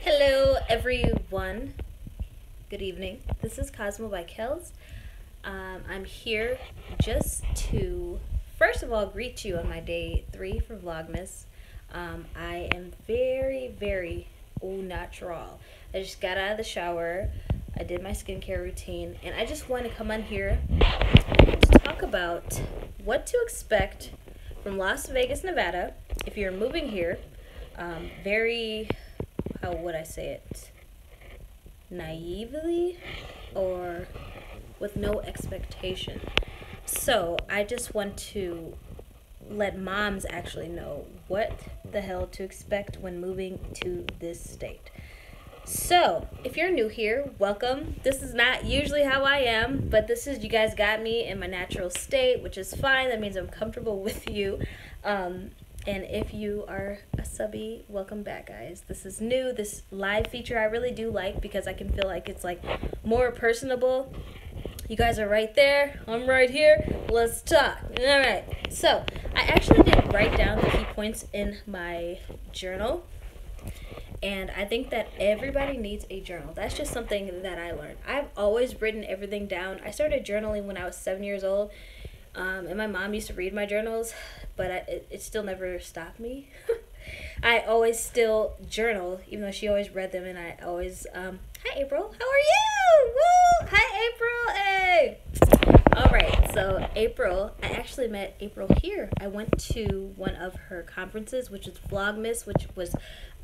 Hello, everyone. Good evening. This is Cosmo by Kels. I'm here just to, first of all, greet you on my day 3 for Vlogmas. I am very au natural. I just got out of the shower. I did my skincare routine, and I just want to come on here to talk about what to expect from Las Vegas, Nevada, if you're moving here. How would I say it? Naively or with no expectation. So I just want to let moms actually know what the hell to expect when moving to this state. So if you're new here, welcome. This is not usually how I am, but this is, you guys got me in my natural state, which is fine. That means I'm comfortable with you. And if you are a subby, welcome back, guys. This is new. This live feature I really do like because I can feel like it's like more personable. You guys are right there. I'm right here. Let's talk. All right. So I actually did write down the key points in my journal. And I think that everybody needs a journal. That's just something that I learned. I've always written everything down. I started journaling when I was 7 years old. And my mom used to read my journals, but it still never stopped me. I always still journal, even though she always read them, and I always, hi April, how are you? Woo! Hi April, hey! Alright, so April, I actually met April here. I went to one of her conferences, which is Vlogmas, which was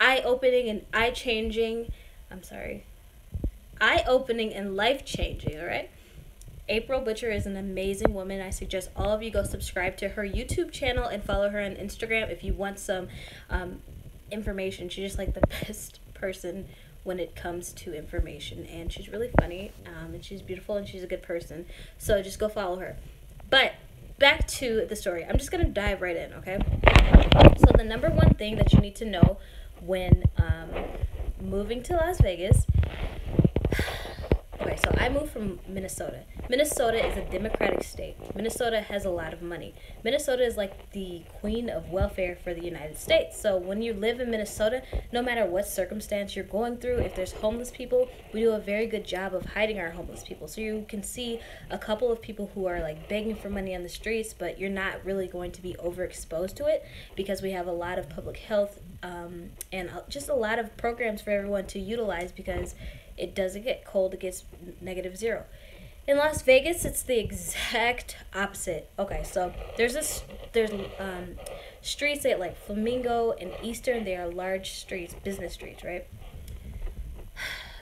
eye-opening and eye-changing, eye-opening and life-changing, alright? April Butcher is an amazing woman. I suggest all of you go subscribe to her YouTube channel and follow her on Instagram if you want some information. She's just like the best person when it comes to information, and she's really funny, and she's beautiful, and she's a good person. So just go follow her. But back to the story. I'm just gonna dive right in, okay? So the number one thing that you need to know when moving to Las Vegas. Okay, so I moved from Minnesota. Minnesota is a Democratic state. Minnesota has a lot of money. Minnesota is like the queen of welfare for the United States. So when you live in Minnesota, no matter what circumstance you're going through, if there's homeless people, we do a very good job of hiding our homeless people. So you can see a couple of people who are like begging for money on the streets, but you're not really going to be overexposed to it because we have a lot of public health and just a lot of programs for everyone to utilize because it doesn't get cold, it gets -0. In Las Vegas, it's the exact opposite. Okay, so there's streets at like Flamingo and Eastern. They are large streets, business streets, right?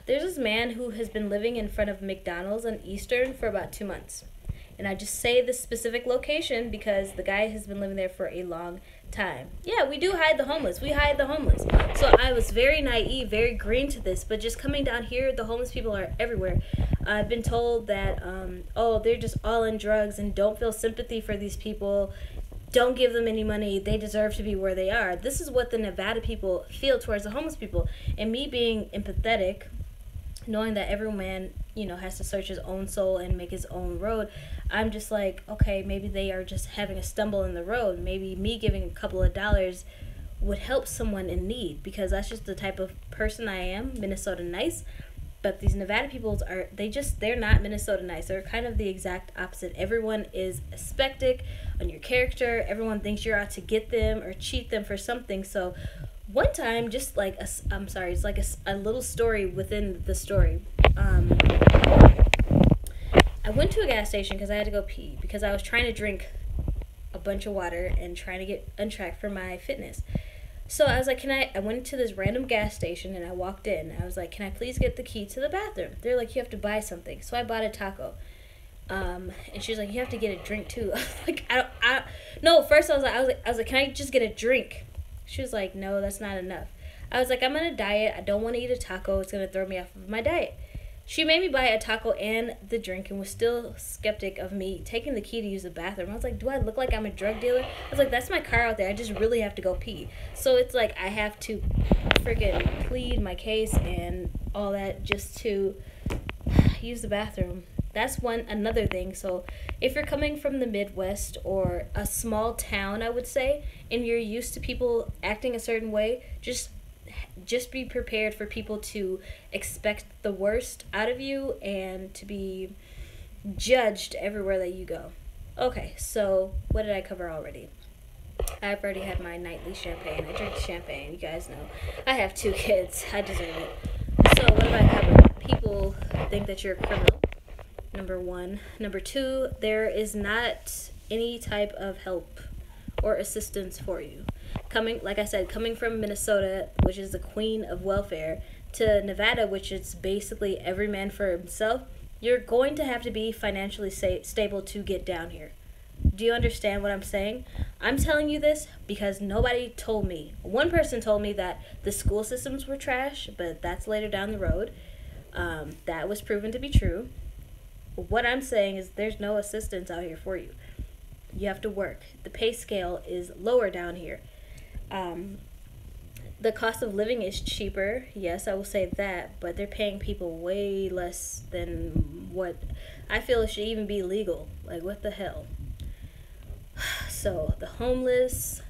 There's this man who has been living in front of McDonald's on Eastern for about 2 months. And I just say this specific location because the guy has been living there for a long time. Yeah, we do hide the homeless. We hide the homeless. So I was very naive, very green to this, but just coming down here, the homeless people are everywhere. I've been told that, oh, they're just all in drugs and don't feel sympathy for these people. Don't give them any money. They deserve to be where they are. This is what the Nevada people feel towards the homeless people. And me being empathetic, knowing that every man, you know, has to search his own soul and make his own road, I'm just like, okay, maybe they are just having a stumble in the road. Maybe me giving a couple of dollars would help someone in need because that's just the type of person I am, Minnesota nice. But these Nevada peoples are, they're not Minnesota nice. They're kind of the exact opposite. Everyone is skeptic on your character. Everyone thinks you're out to get them or cheat them for something. So one time, just like, it's like a little story within the story. I went to a gas station because I had to go pee because I was trying to drink a bunch of water and trying to get on track for my fitness. So I was like, I went to this random gas station and I walked in. I was like, can I please get the key to the bathroom? They're like, you have to buy something. So I bought a taco. And she's like, you have to get a drink too. Like, no, first I was like, can I just get a drink? She was like, no, that's not enough. I was like, I'm on a diet. I don't want to eat a taco. It's going to throw me off of my diet. She made me buy a taco and the drink and was still skeptic of me taking the key to use the bathroom. I was like, do I look like I'm a drug dealer? I was like, that's my car out there. I just really have to go pee. So it's like I have to freaking plead my case and all that just to use the bathroom. That's another thing. So if you're coming from the Midwest or a small town, I would say, and you're used to people acting a certain way, just just be prepared for people to expect the worst out of you and to be judged everywhere that you go. Okay, so what did I cover already? I've already had my nightly champagne. I drink champagne, you guys know. I have 2 kids. I deserve it. So what have I covered? People think that you're a criminal. Number 1. Number 2, there is not any type of help or assistance for you. Like I said, coming from Minnesota, which is the queen of welfare, to Nevada, which is basically every man for himself, you're going to have to be financially stable to get down here. Do you understand what I'm saying? I'm telling you this because nobody told me. One person told me that the school systems were trash, but that's later down the road. That was proven to be true. What I'm saying is there's no assistance out here for you. You have to work. The pay scale is lower down here. The cost of living is cheaper. Yes, I will say that, but they're paying people way less than what I feel it should even be legal. Like, what the hell? So, the homeless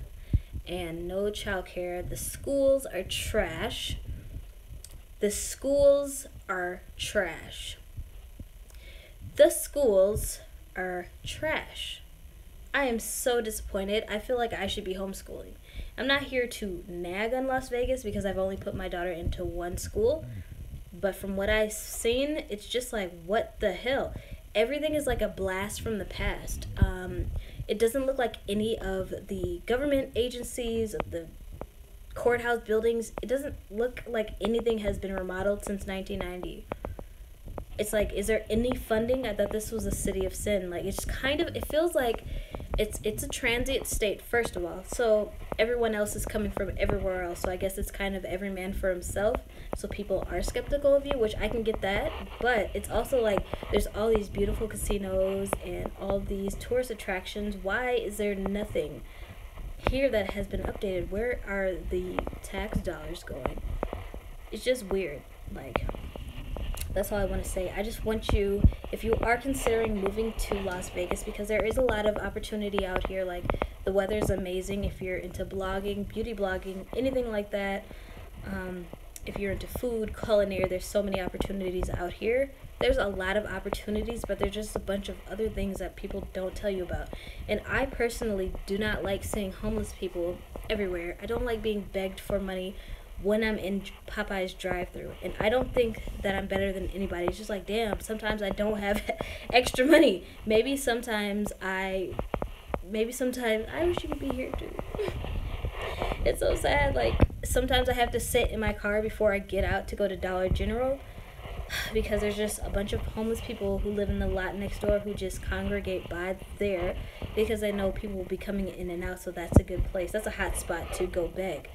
and no childcare. The schools are trash. The schools are trash. The schools are trash. I am so disappointed. I feel like I should be homeschooling. I'm not here to nag on Las Vegas because I've only put my daughter into one school. But from what I've seen, it's just like, what the hell? Everything is like a blast from the past. It doesn't look like any of the government agencies, of the courthouse buildings. It doesn't look like anything has been remodeled since 1990. It's like, is there any funding? I thought this was a city of sin. Like, it's kind of, it feels like it's a transient state, first of all. So everyone else is coming from everywhere else. So I guess it's kind of every man for himself. So people are skeptical of you, which I can get that. But it's also like there's all these beautiful casinos and all these tourist attractions. Why is there nothing here that has been updated? Where are the tax dollars going? It's just weird. Like, that's all I want to say. I just want you, if you are considering moving to Las Vegas, because there is a lot of opportunity out here. Like, the weather's amazing if you're into blogging, beauty blogging, anything like that. If you're into food, culinary, there's so many opportunities out here. There's a lot of opportunities, but there's just a bunch of other things that people don't tell you about. And I personally do not like seeing homeless people everywhere. I don't like being begged for money when I'm in Popeye's drive-thru, and I don't think that I'm better than anybody. It's just like, damn, sometimes I don't have extra money. Maybe sometimes I wish you could be here too. It's so sad. Like, sometimes I have to sit in my car before I get out to go to Dollar General because there's just a bunch of homeless people who live in the lot next door who just congregate by there because they know people will be coming in and out, so that's a good place. That's a hot spot to go beg.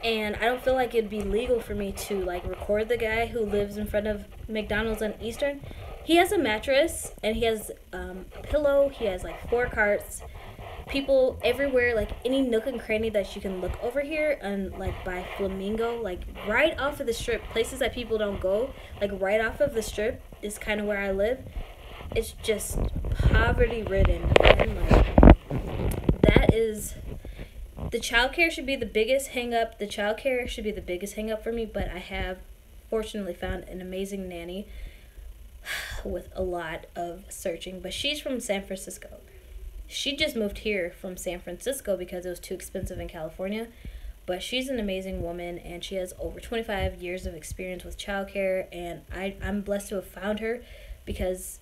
And I don't feel like it'd be legal for me to, like, record the guy who lives in front of McDonald's on Eastern. He has a mattress, and he has a pillow. He has, like, 4 carts. People everywhere, like, any nook and cranny that you can look over here, and, like, by Flamingo, like, right off of the strip, places that people don't go, like, right off of the strip is kind of where I live. It's just poverty-ridden, and, like, that is... The childcare should be the biggest hang-up. The childcare should be the biggest hang-up for me, but I have fortunately found an amazing nanny with a lot of searching. But she's from San Francisco. She just moved here from San Francisco because it was too expensive in California. But she's an amazing woman, and she has over 25 years of experience with childcare, and I'm blessed to have found her because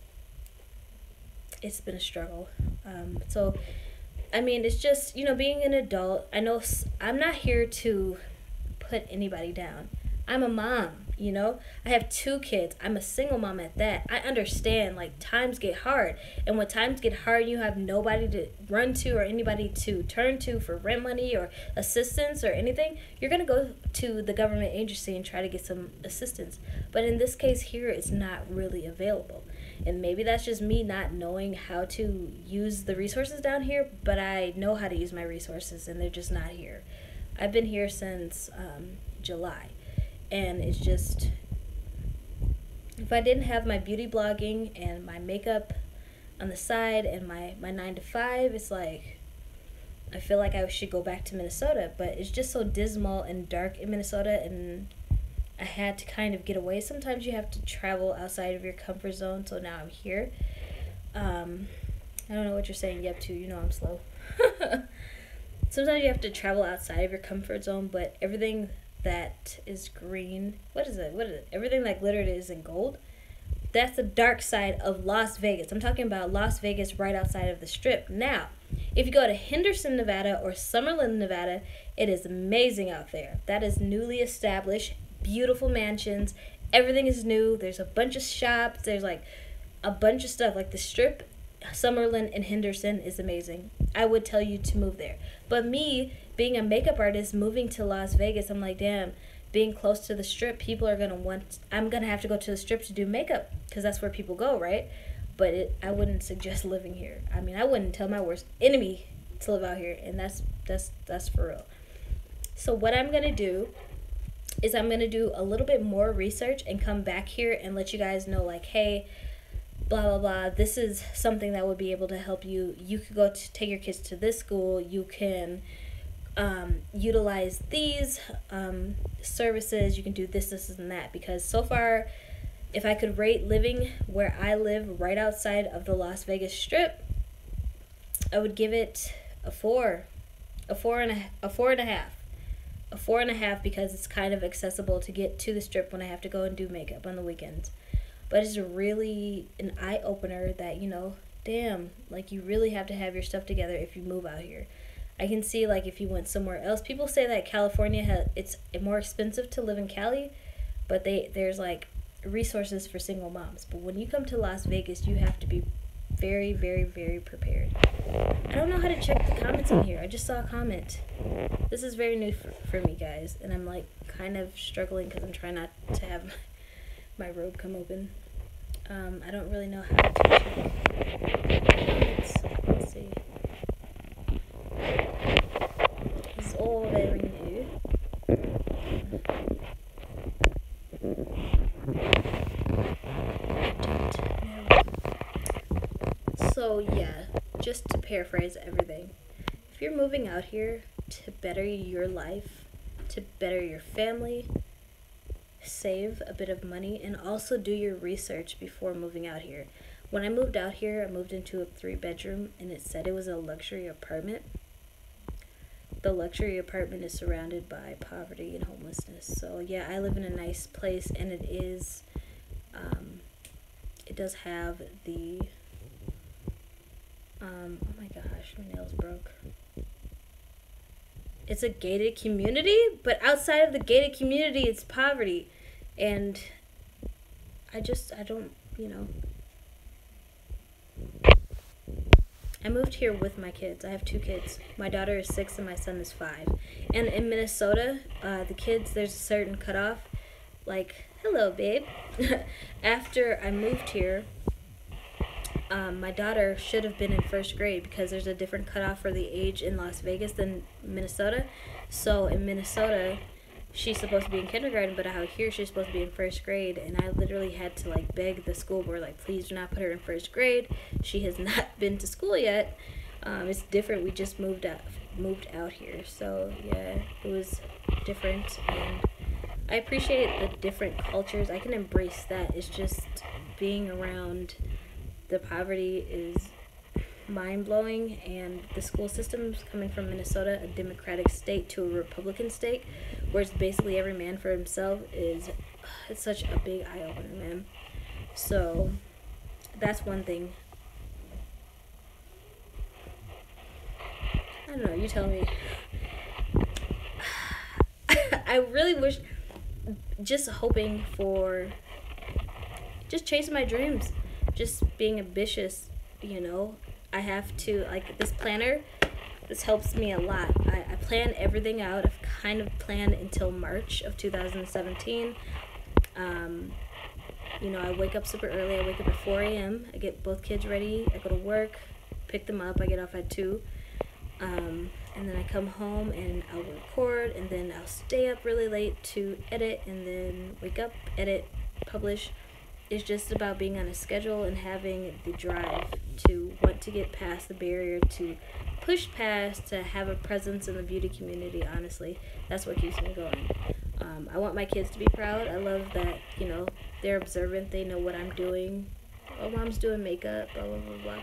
it's been a struggle. So... I mean, it's just, you know, being an adult, I know I'm not here to put anybody down. I'm a mom, you know? I have 2 kids. I'm a single mom at that. I understand, like, times get hard. And when times get hard, you have nobody to run to or anybody to turn to for rent money or assistance or anything. You're going to go to the government agency and try to get some assistance. But in this case here, it's not really available. And maybe that's just me not knowing how to use the resources down here, but I know how to use my resources, and they're just not here. I've been here since July, and it's just, if I didn't have my beauty blogging and my makeup on the side and my 9 to 5, it's like, I feel like I should go back to Minnesota, but it's just so dismal and dark in Minnesota, and I had to kind of get away. Sometimes you have to travel outside of your comfort zone, so now I'm here. I don't know what you're saying yep to, you know I'm slow. Sometimes you have to travel outside of your comfort zone, but everything that is green, what is it? Everything that glittered is in gold. That's the dark side of Las Vegas. I'm talking about Las Vegas right outside of the Strip. Now, if you go to Henderson, Nevada or Summerlin, Nevada, it is amazing out there. That is newly established, beautiful mansions. Everything is new. There's a bunch of shops. There's like a bunch of stuff. Like the Strip, Summerlin, and Henderson is amazing. I would tell you to move there. But me, being a makeup artist, moving to Las Vegas, I'm like, damn, being close to the Strip, people are going to want, I'm going to have to go to the Strip to do makeup because that's where people go, right? But I wouldn't suggest living here. I mean, I wouldn't tell my worst enemy to live out here, and that's for real. So what I'm going to do is I'm going to do a little bit more research and come back here and let you guys know, like, hey, blah, blah, blah, this is something that would be able to help you. You could go to take your kids to this school. You can utilize these services. You can do this, this, and that. Because so far, if I could rate living where I live right outside of the Las Vegas Strip, I would give it a 4 and a half, because it's kind of accessible to get to the Strip when I have to go and do makeup on the weekends. But it's really an eye-opener that, you know, damn, like, you really have to have your stuff together if you move out here. I can see, like, if you went somewhere else, people say that California it's more expensive to live in Cali, but there's like resources for single moms. But when you come to Las Vegas, you have to be very, very, very prepared. I don't know how to check the comments on here. I just saw a comment. This is very new for me, guys, and I'm like kind of struggling because I'm trying not to have my robe come open. I don't really know how to check comments. Let's see. It's all very new. So yeah, just to paraphrase everything, if you're moving out here to better your life, to better your family, save a bit of money, and also do your research before moving out here. When I moved out here, I moved into a 3-bedroom, and it said it was a luxury apartment. The luxury apartment is surrounded by poverty and homelessness. So yeah, I live in a nice place, and it is, it does have the, oh my gosh, my nails broke. It's a gated community, but outside of the gated community, it's poverty. And I don't, you know. I moved here with my kids. I have 2 kids. My daughter is 6 and my son is 5. And in Minnesota, the kids, there's a certain cutoff. Like, hello, babe. After I moved here, my daughter should have been in 1st grade because there's a different cutoff for the age in Las Vegas than Minnesota. So in Minnesota, she's supposed to be in kindergarten, but out here she's supposed to be in 1st grade. And I literally had to like beg the school board, like, please do not put her in 1st grade. She has not been to school yet. It's different. We just moved out here, so yeah, it was different, and I appreciate the different cultures. I can embrace that. It's just being around the poverty is mind-blowing, and the school systems coming from Minnesota, a Democratic state, to a Republican state, where it's basically every man for himself, it's such a big eye-opener, man. So that's one thing. I don't know, you tell me. I really wish, just hoping for, just chasing my dreams, just being ambitious, you know. I have to, like, this planner, this helps me a lot. I plan everything out. I've kind of planned until March of 2017. You know, I wake up super early. I wake up at 4 a.m. I get both kids ready. I go to work, pick them up. I get off at 2. And then I come home and I'll record, and then I'll stay up really late to edit, and then wake up, edit, publish. It's just about being on a schedule and having the drive to want to get past the barrier to push past to have a presence in the beauty community. Honestly, that's what keeps me going. I want my kids to be proud. I love that, you know, they're observant. They know what I'm doing. Oh, mom's doing makeup. Blah blah blah blah.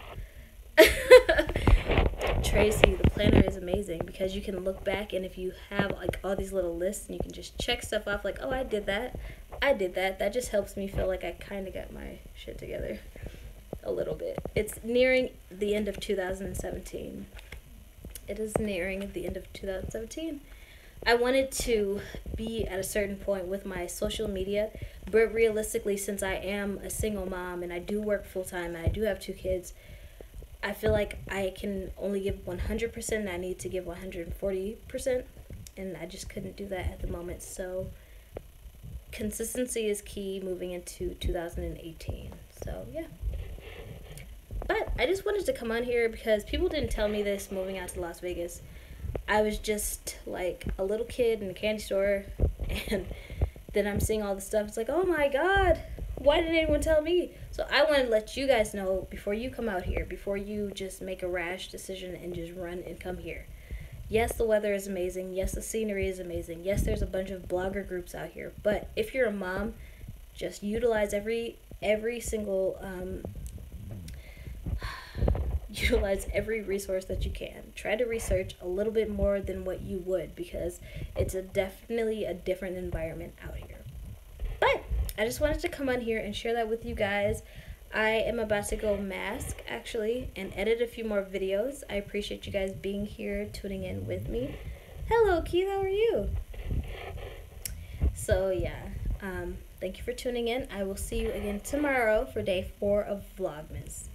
Tracy, the planner is amazing because you can look back, and if you have like all these little lists and you can just check stuff off, like, oh, I did that. That just helps me feel like I kind of got my shit together a little bit. It's nearing the end of 2017. It is nearing the end of 2017. I wanted to be at a certain point with my social media, but realistically, since I am a single mom and I do work full time and I do have 2 kids, I feel like I can only give 100% and I need to give 140%, and I just couldn't do that at the moment. So consistency is key moving into 2018. So yeah. But I just wanted to come on here because people didn't tell me this moving out to Las Vegas. I was just like a little kid in a candy store, and then I'm seeing all this stuff. It's like, oh my God, why didn't anyone tell me? So I want to let you guys know before you come out here, before you just make a rash decision and just run and come here. Yes, the weather is amazing. Yes, the scenery is amazing. Yes, there's a bunch of blogger groups out here. But if you're a mom, just utilize every single utilize every resource that you can. Try to research a little bit more than what you would, because it's definitely a different environment out here. But I just wanted to come on here and share that with you guys. I am about to go mask actually and edit a few more videos. I appreciate you guys being here, tuning in with me. Hello Keith, how are you? So yeah, thank you for tuning in. I will see you again tomorrow for day 4 of Vlogmas.